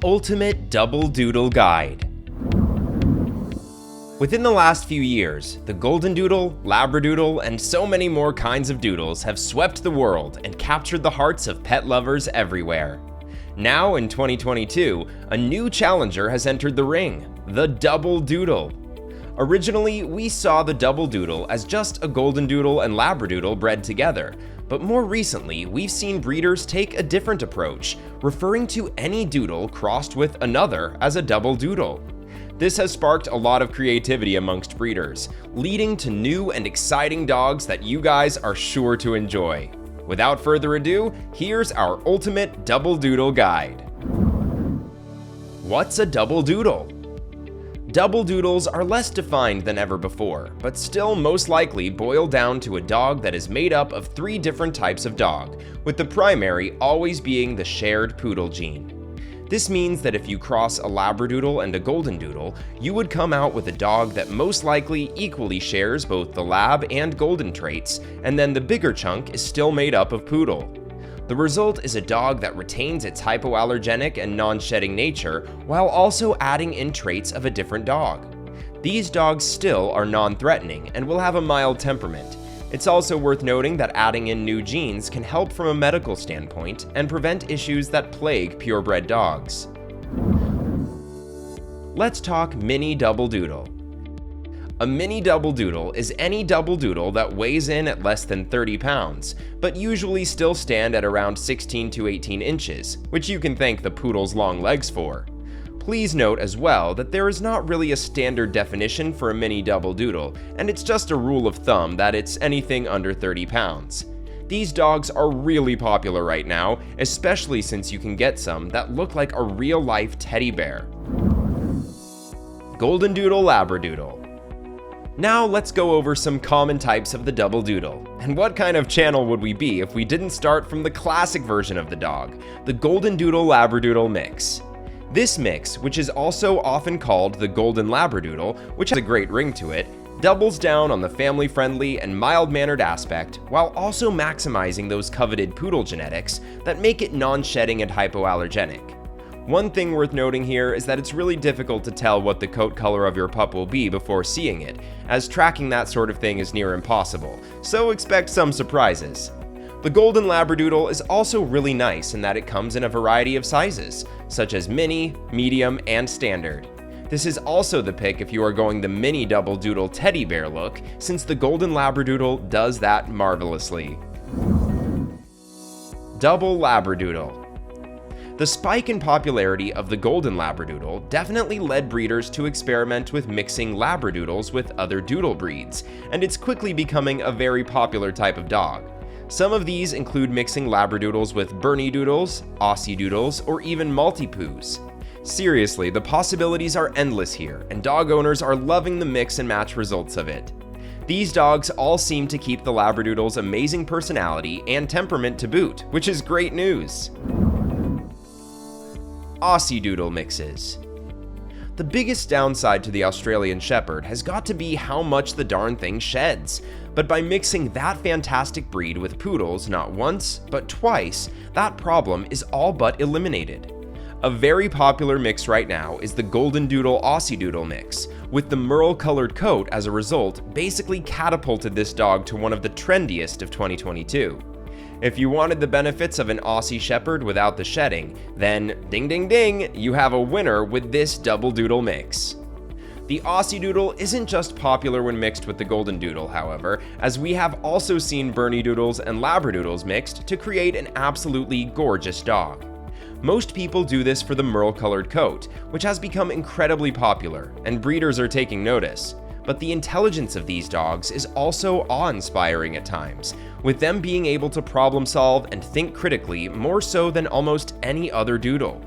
ultimate double doodle guide. Within the last few years, the Goldendoodle, Labradoodle, and so many more kinds of doodles have swept the world and captured the hearts of pet lovers everywhere. Now in 2022, a new challenger has entered the ring, the Double Doodle. Originally, we saw the Double Doodle as just a Goldendoodle and Labradoodle bred together, but more recently, we've seen breeders take a different approach, referring to any doodle crossed with another as a Double Doodle. This has sparked a lot of creativity amongst breeders, leading to new and exciting dogs that you guys are sure to enjoy. Without further ado, here's our ultimate Double Doodle guide. What's a Double Doodle? Double doodles are less defined than ever before, but still most likely boil down to a dog that is made up of 3 different types of dog, with the primary always being the shared poodle gene. This means that if you cross a Labradoodle and a Goldendoodle, you would come out with a dog that most likely equally shares both the Lab and Golden traits, and then the bigger chunk is still made up of poodle. The result is a dog that retains its hypoallergenic and non-shedding nature while also adding in traits of a different dog. These dogs still are non-threatening and will have a mild temperament. It's also worth noting that adding in new genes can help from a medical standpoint and prevent issues that plague purebred dogs. Let's talk mini double doodle. A mini double doodle is any double doodle that weighs in at less than 30 pounds, but usually still stand at around 16 to 18 inches, which you can thank the poodle's long legs for. Please note as well that there is not really a standard definition for a mini double doodle, and it's just a rule of thumb that it's anything under 30 pounds. These dogs are really popular right now, especially since you can get some that look like a real-life teddy bear. Goldendoodle Labradoodle. Now let's go over some common types of the double doodle, and what kind of channel would we be if we didn't start from the classic version of the dog, the Goldendoodle Labradoodle mix. This mix, which is also often called the Golden Labradoodle, which has a great ring to it, doubles down on the family-friendly and mild-mannered aspect while also maximizing those coveted poodle genetics that make it non-shedding and hypoallergenic. One thing worth noting here is that it's really difficult to tell what the coat color of your pup will be before seeing it, as tracking that sort of thing is near impossible, so expect some surprises. The Golden Labradoodle is also really nice in that it comes in a variety of sizes, such as mini, medium, and standard. This is also the pick if you are going the mini double doodle teddy bear look, since the Golden Labradoodle does that marvelously. Double Labradoodle. The spike in popularity of the Golden Labradoodle definitely led breeders to experiment with mixing Labradoodles with other doodle breeds, and it's quickly becoming a very popular type of dog. Some of these include mixing Labradoodles with Bernedoodles, Aussiedoodles, or even Maltipoos. Seriously, the possibilities are endless here, and dog owners are loving the mix and match results of it. These dogs all seem to keep the Labradoodle's amazing personality and temperament to boot, which is great news. Aussiedoodle Mixes. The biggest downside to the Australian Shepherd has got to be how much the darn thing sheds, but by mixing that fantastic breed with poodles not once, but twice, that problem is all but eliminated. A very popular mix right now is the Goldendoodle Aussiedoodle mix, with the merle-colored coat as a result basically catapulted this dog to one of the trendiest of 2022. If you wanted the benefits of an Aussie Shepherd without the shedding, then ding ding ding, you have a winner with this double doodle mix. The Aussiedoodle isn't just popular when mixed with the Goldendoodle, however, as we have also seen Bernedoodles and Labradoodles mixed to create an absolutely gorgeous dog. Most people do this for the merle-colored coat, which has become incredibly popular, and breeders are taking notice. But the intelligence of these dogs is also awe-inspiring at times, with them being able to problem solve and think critically more so than almost any other doodle.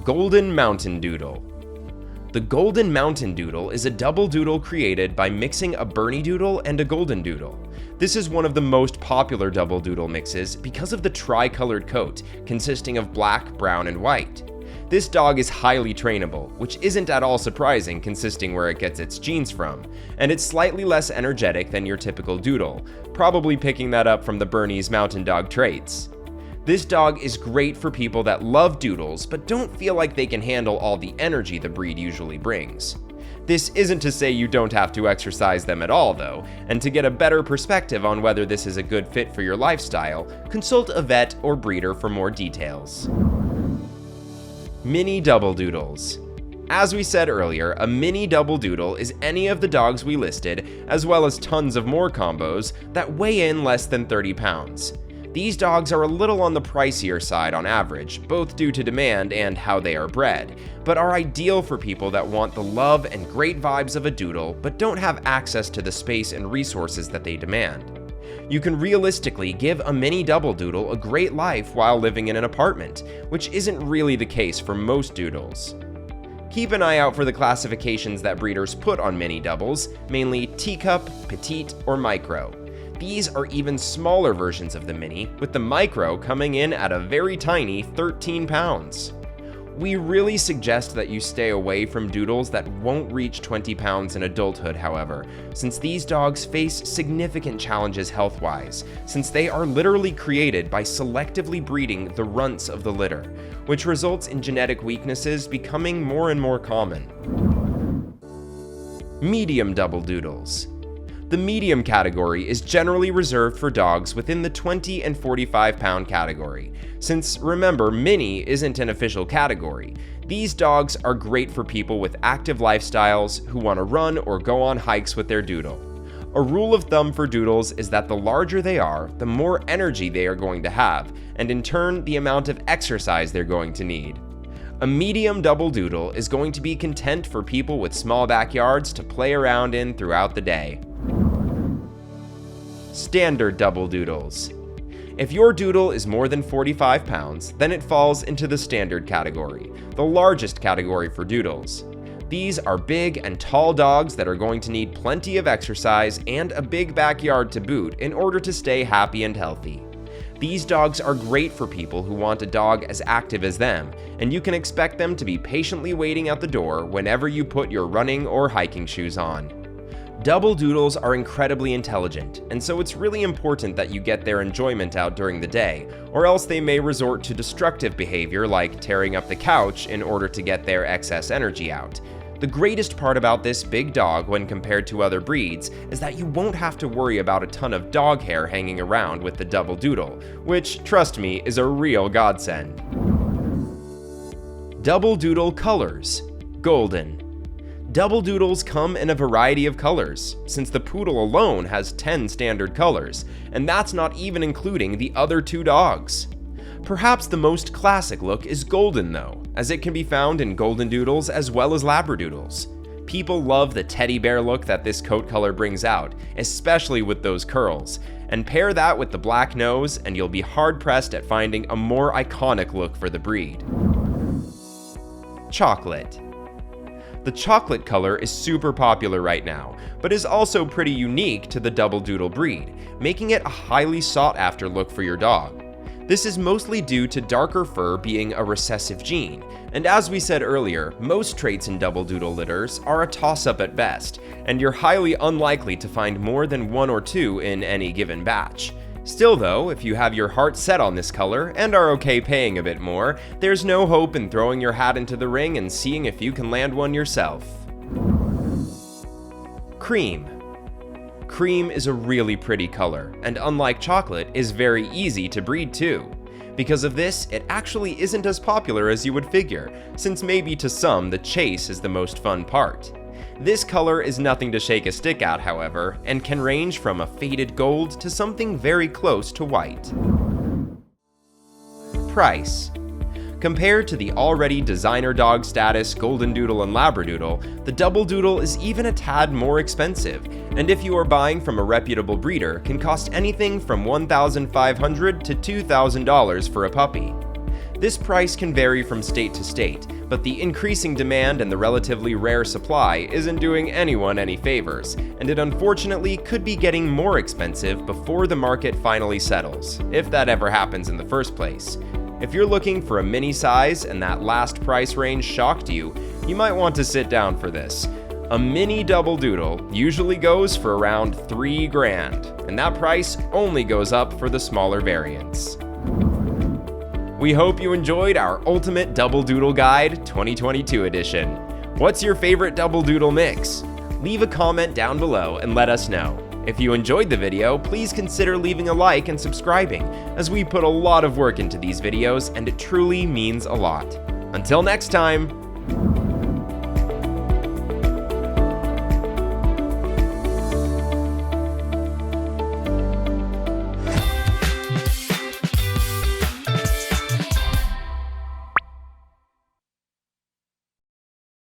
Golden Mountain Doodle. The Golden Mountain Doodle is a double doodle created by mixing a Bernedoodle and a Goldendoodle. This is one of the most popular double doodle mixes because of the tri-colored coat, consisting of black, brown, and white. This dog is highly trainable, which isn't at all surprising considering where it gets its genes from, and it's slightly less energetic than your typical doodle, probably picking that up from the Bernese Mountain Dog traits. This dog is great for people that love Doodles but don't feel like they can handle all the energy the breed usually brings. This isn't to say you don't have to exercise them at all though, and to get a better perspective on whether this is a good fit for your lifestyle, consult a vet or breeder for more details. Mini Double Doodles. As we said earlier, a mini double doodle is any of the dogs we listed, as well as tons of more combos, that weigh in less than 30 pounds. These dogs are a little on the pricier side on average, both due to demand and how they are bred, but are ideal for people that want the love and great vibes of a doodle but don't have access to the space and resources that they demand. You can realistically give a mini double doodle a great life while living in an apartment, which isn't really the case for most doodles. Keep an eye out for the classifications that breeders put on mini doubles, mainly teacup, petite, or micro. These are even smaller versions of the mini, with the micro coming in at a very tiny 13 pounds. We really suggest that you stay away from doodles that won't reach 20 pounds in adulthood, however, since these dogs face significant challenges health-wise, since they are literally created by selectively breeding the runts of the litter, which results in genetic weaknesses becoming more and more common. Medium double doodles. The medium category is generally reserved for dogs within the 20 and 45 pound category. Since remember, mini isn't an official category, these dogs are great for people with active lifestyles who want to run or go on hikes with their doodle. A rule of thumb for doodles is that the larger they are, the more energy they are going to have, and in turn, the amount of exercise they're going to need. A medium double doodle is going to be content for people with small backyards to play around in throughout the day. Standard double doodles. If your doodle is more than 45 pounds, then it falls into the standard category, the largest category for doodles. These are big and tall dogs that are going to need plenty of exercise and a big backyard to boot in order to stay happy and healthy. These dogs are great for people who want a dog as active as them, and you can expect them to be patiently waiting at the door whenever you put your running or hiking shoes on. Double doodles are incredibly intelligent, and so it's really important that you get their enjoyment out during the day, or else they may resort to destructive behavior like tearing up the couch in order to get their excess energy out. The greatest part about this big dog when compared to other breeds is that you won't have to worry about a ton of dog hair hanging around with the double doodle, which, trust me, is a real godsend. Double doodle colors. Golden. Double doodles come in a variety of colors, since the poodle alone has 10 standard colors, and that's not even including the other two dogs. Perhaps the most classic look is golden though, as it can be found in Goldendoodles as well as Labradoodles. People love the teddy bear look that this coat color brings out, especially with those curls, and pair that with the black nose and you'll be hard-pressed at finding a more iconic look for the breed. Chocolate. The chocolate color is super popular right now, but is also pretty unique to the double doodle breed, making it a highly sought-after look for your dog. This is mostly due to darker fur being a recessive gene, and as we said earlier, most traits in double doodle litters are a toss-up at best, and you're highly unlikely to find more than one or two in any given batch. Still though, if you have your heart set on this color and are okay paying a bit more, there's no hope in throwing your hat into the ring and seeing if you can land one yourself. Cream. Cream is a really pretty color, and unlike chocolate, is very easy to breed too. Because of this, it actually isn't as popular as you would figure, since maybe to some the chase is the most fun part. This color is nothing to shake a stick at, however, and can range from a faded gold to something very close to white. Price. Compared to the already designer dog status Goldendoodle and Labradoodle, the double doodle is even a tad more expensive, and if you are buying from a reputable breeder, can cost anything from $1,500 to $2,000 for a puppy. This price can vary from state to state, but the increasing demand and the relatively rare supply isn't doing anyone any favors, and it unfortunately could be getting more expensive before the market finally settles, if that ever happens in the first place. If you're looking for a mini size and that last price range shocked you, you might want to sit down for this. A mini double doodle usually goes for around $3,000, and that price only goes up for the smaller variants. We hope you enjoyed our Ultimate Double Doodle Guide 2022 edition. What's your favorite Double Doodle mix? Leave a comment down below and let us know. If you enjoyed the video, please consider leaving a like and subscribing, as we put a lot of work into these videos and it truly means a lot. Until next time,